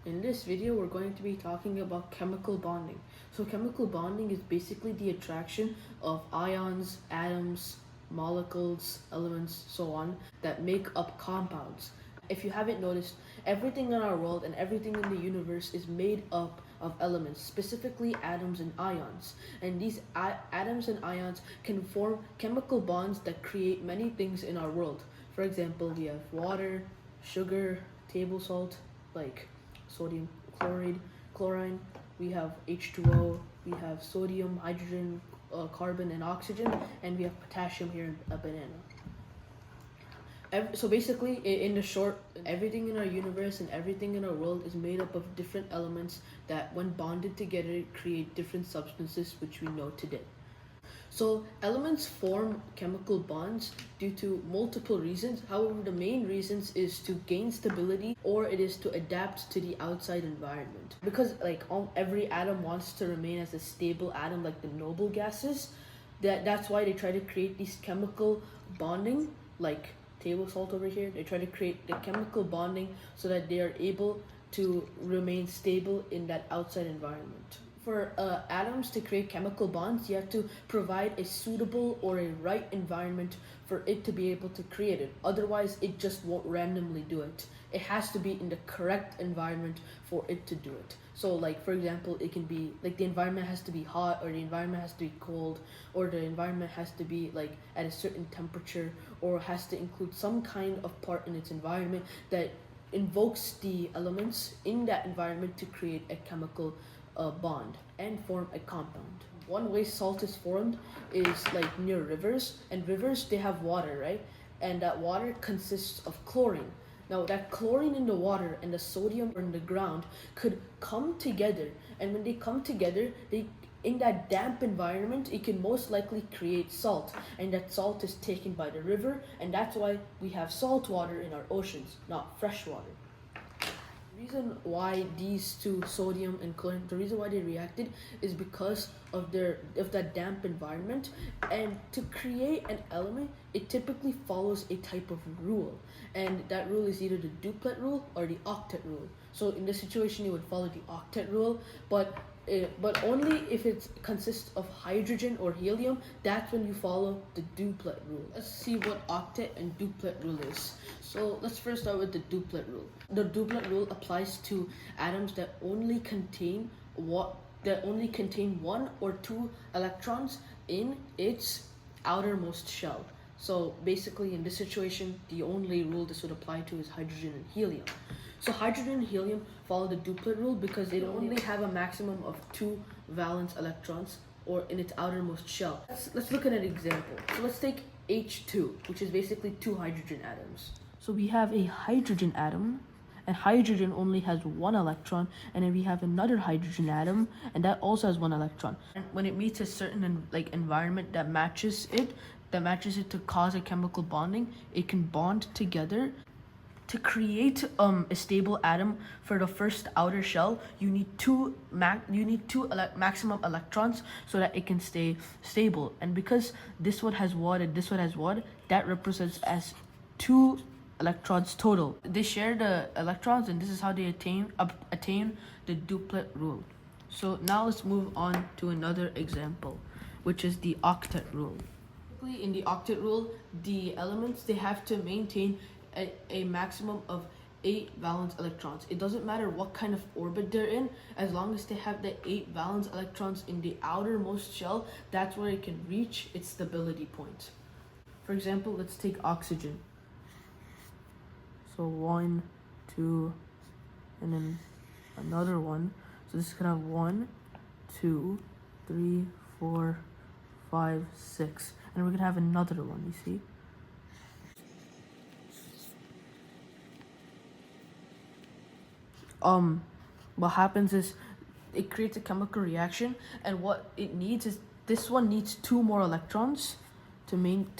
In this video, we're going to be talking about chemical bonding. So chemical bonding is basically the attraction of ions, atoms, molecules, elements, so on, that make up compounds. If you haven't noticed, everything in our world and everything in the universe is made up of elements, specifically atoms and ions. And these atoms and ions can form chemical bonds that create many things in our world. For example, we have water, sugar, table salt, like sodium chlorine. We have H2O, we have sodium, hydrogen, carbon, and oxygen, and we have potassium here in a banana. So basically, in the short, everything in our universe and everything in our world is made up of different elements that, when bonded together, create different substances which we know today. So elements form chemical bonds due to multiple reasons. However, the main reasons is to gain stability, or it is to adapt to the outside environment. Because every atom wants to remain as a stable atom, like the noble gases, that's why they try to create these chemical bonding, like table salt over here. They try to create the chemical bonding so that they are able to remain stable in that outside environment. For atoms to create chemical bonds, you have to provide a suitable or a right environment for it to be able to create it. Otherwise, it just won't randomly do it. It has to be in the correct environment for it to do it. So, for example, it can be the environment has to be hot, or the environment has to be cold, or the environment has to be at a certain temperature, or has to include some kind of part in its environment that invokes the elements in that environment to create a chemical bond and form a compound. One way salt is formed is near rivers, and rivers, they have water, right? And that water consists of chlorine. Now that chlorine in the water and the sodium in the ground could come together, and when they come together, in that damp environment, it can most likely create salt, and that salt is taken by the river, and that's why we have salt water in our oceans, not fresh water. The reason why these two, sodium and chlorine, the reason why they reacted is because of that damp environment. And to create an element, it typically follows a type of rule, and that rule is either the duplet rule or the octet rule. So in this situation, you would follow the octet rule, but only if it consists of hydrogen or helium. That's when you follow the duplet rule. Let's see what octet and duplet rule is. So let's first start with the duplet rule. The duplet rule applies to atoms that only contain one or two electrons in its outermost shell. So basically, in this situation, the only rule this would apply to is hydrogen and helium. So hydrogen and helium follow the duplet rule because they only have a maximum of 2 valence electrons or in its outermost shell. Let's look at an example. So let's take H2, which is basically 2 hydrogen atoms. So we have a hydrogen atom, and hydrogen only has 1 electron, and then we have another hydrogen atom, and that also has 1 electron. And when it meets a certain environment that matches it to cause a chemical bonding, it can bond together. To create a stable atom for the first outer shell, you need two maximum electrons so that it can stay stable. And because this one has 1 and this one has 1, that represents as 2 electrons total. They share the electrons, and this is how they attain the duplet rule. So now let's move on to another example, which is the octet rule. In the octet rule, the elements, they have to maintain a maximum of 8 valence electrons. It doesn't matter what kind of orbit they're in, as long as they have the 8 valence electrons in the outermost shell, that's where it can reach its stability point. For example, let's take oxygen. So 1, 2, and then another one. So this is gonna have 1, 2, 3, 4, 5, 6, and we're gonna have another one, you see? What happens is it creates a chemical reaction, and what it needs is this one needs 2 more electrons to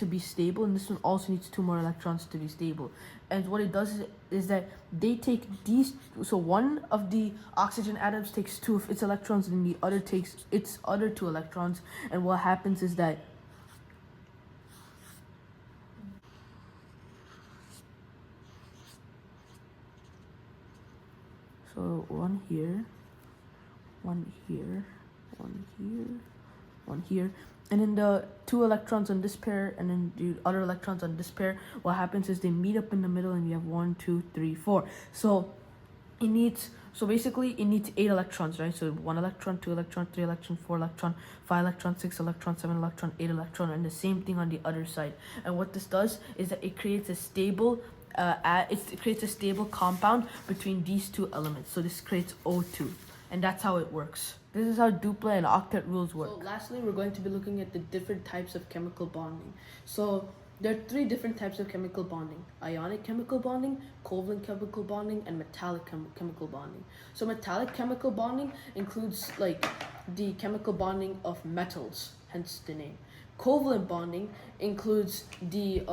be stable, and this one also needs 2 more electrons to be stable. And what it does is that they take these, so one of the oxygen atoms takes 2 of its electrons, and the other takes its other 2 electrons, and what happens is that So one here, one here, one here, one here, and then the two electrons on this pair and then the other electrons on this pair, what happens is they meet up in the middle and you have 1, 2, 3, 4. So basically it needs 8 electrons, right? So 1 electron, 2 electron, 3 electron, 4 electron, 5 electron, 6 electron, 7 electron, 8 electron, and the same thing on the other side. And what this does is that it creates a stable it creates a stable compound between these two elements. So this creates O2, and that's how it works. This is how duplet and octet rules work. So lastly, we're going to be looking at the different types of chemical bonding. So there are 3 different types of chemical bonding: ionic chemical bonding, covalent chemical bonding, and metallic chemical bonding. So metallic chemical bonding includes like the chemical bonding of metals, hence the name. Covalent bonding includes the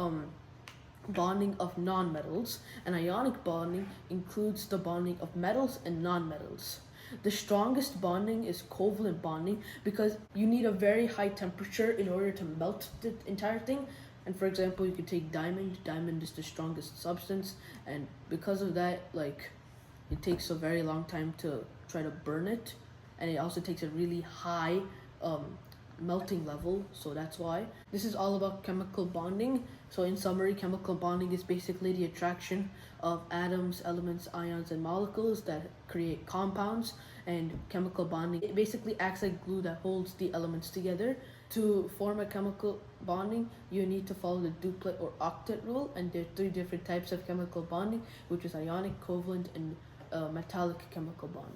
bonding of non-metals, and ionic bonding includes the bonding of metals and non-metals. The strongest bonding is covalent bonding because you need a very high temperature in order to melt the entire thing. And for example, you could take diamond. Diamond is the strongest substance, and because of that, like, it takes a very long time to try to burn it, and it also takes a really high melting level, so that's why. This is all about chemical bonding. So in summary, chemical bonding is basically the attraction of atoms, elements, ions, and molecules that create compounds. And chemical bonding, it basically acts like glue that holds the elements together. To form a chemical bonding, you need to follow the duplet or octet rule, and there are 3 different types of chemical bonding, which is ionic, covalent, and metallic chemical bonding.